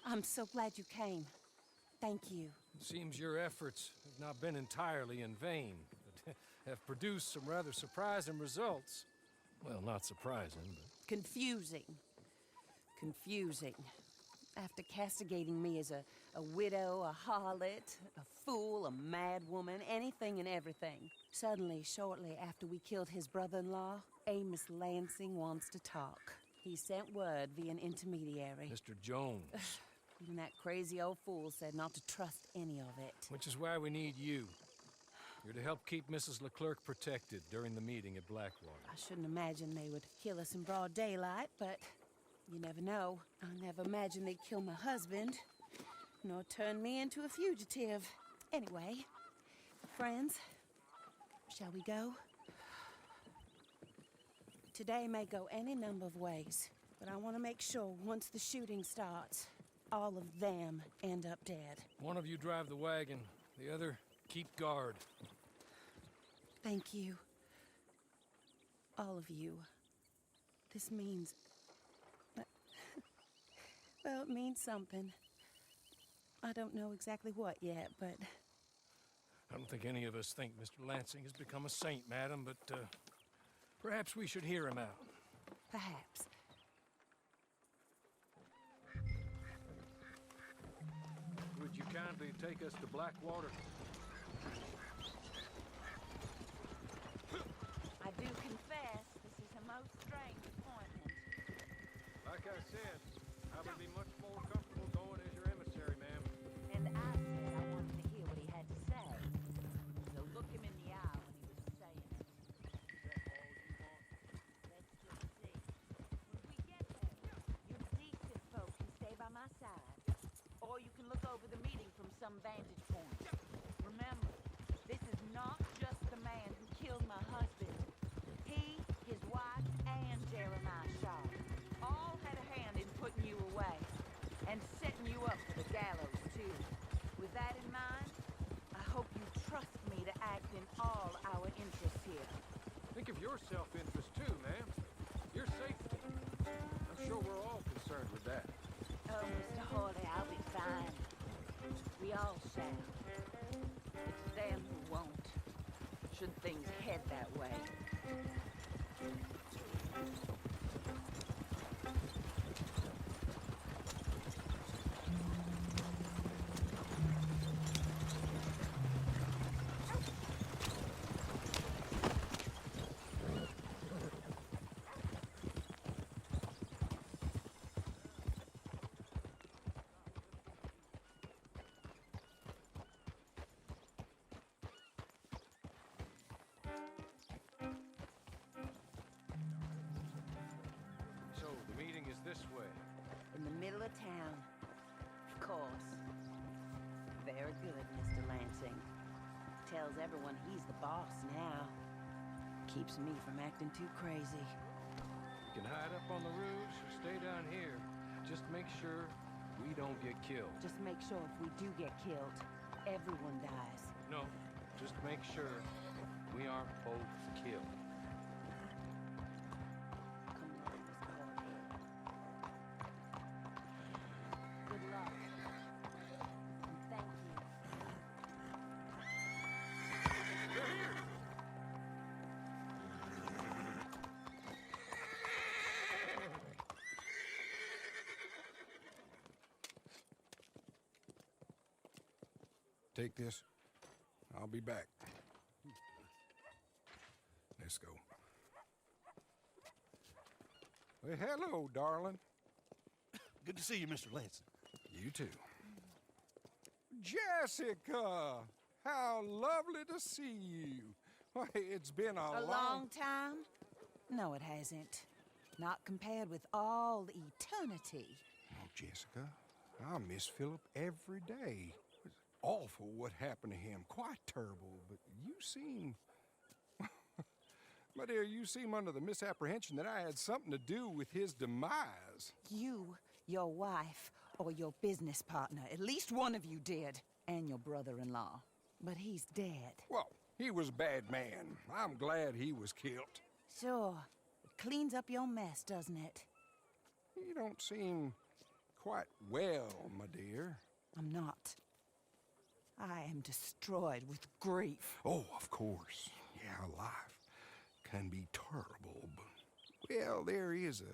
I'm so glad you came. Thank you. It seems your efforts have not been entirely in vain, but have produced some rather surprising results. Well, not surprising, but... Confusing. Confusing. After castigating me as a widow, a harlot, a fool, a mad woman, anything and everything. Suddenly, shortly after we killed his brother-in-law, Amos Lansing wants to talk. He sent word via an intermediary. Mr. Jones. Even that crazy old fool said not to trust any of it. Which is why we need you. You're to help keep Mrs. Leclerc protected during the meeting at Blackwater. I shouldn't imagine they would kill us in broad daylight, but you never know. I never imagined they'd kill my husband, nor turn me into a fugitive. Anyway, friends, shall we go? Today may go any number of ways, but I want to make sure once the shooting starts, all of them end up dead. One of you drive the wagon, the other keep guard. Thank you. All of you. This means... well, it means something. I don't know exactly what yet, but... I don't think any of us think Mr. Lansing has become a saint, madam, but perhaps we should hear him out. Perhaps. Would you kindly take us to Blackwater? I do confess, this is a most strange appointment. Like I said, I would be much more comfortable going as your emissary, ma'am. And I said I wanted to hear what he had to say. So look him in the eye when he was saying it. Is that all you want? Let's just see. When we get there, you decent folk can stay by my side. Or you can look over the meeting from some vantage point. Remember, this is not just the man who killed my husband. He, his wife, and Jeremiah Shaw all had a hand in putting you away. And setting you up for the gallows, too. With that in mind, I hope you trust me to act in all our interests here. Think of your self-interest too, ma'am. Your safety. I'm sure we're all concerned with that. Oh, Mr. Hawley, I'll be fine. We all shall. It's them who won't. Should things head that way. So, the meeting is this way. In the middle of town. Of course. Very good, Mr. Lansing. Tells everyone he's the boss now. Keeps me from acting too crazy. You can hide up on the roofs or stay down here. Just make sure we don't get killed. Just make sure if we do get killed, everyone dies. No, just make sure we aren't both killed. Come on, Mr. Hawley. Good luck. And thank you. They're here! Take this. I'll be back. Let's go. Well, hello, darling. Good to see you, Mr. Lansing. You too. Jessica! How lovely to see you. Why, it's been A long time? No, it hasn't. Not compared with all the eternity. Oh, Jessica, I miss Philip every day. It's awful what happened to him. Quite terrible, but you seem... My dear, you seem under the misapprehension that I had something to do with his demise. You, your wife, or your business partner, at least one of you did, and your brother-in-law. But he's dead. Well, he was a bad man. I'm glad he was killed. Sure. It cleans up your mess, doesn't it? You don't seem quite well, my dear. I'm not. I am destroyed with grief. Oh, of course. Yeah, life can be terrible, but, well, there is a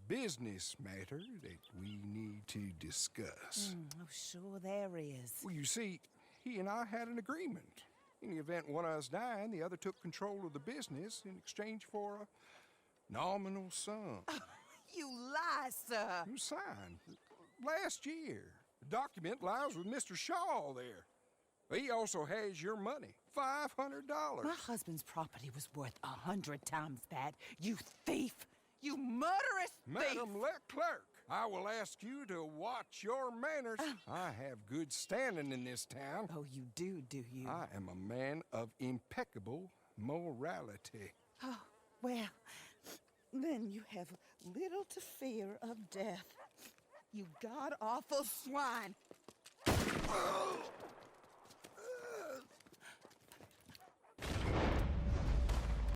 business matter that we need to discuss. Oh, sure there is. Well, you see, he and I had an agreement. In the event one of us died, the other took control of the business in exchange for a nominal sum. You lie, sir. You signed last year. The document lies with Mr. Shaw there. He also has your money, $500. My husband's property was worth 100 times that. You thief! You murderous thief! Madam Leclerc, I will ask you to watch your manners. I have good standing in this town. Oh, you do you? I am a man of impeccable morality. Oh, well, then you have little to fear of death. You god-awful swine.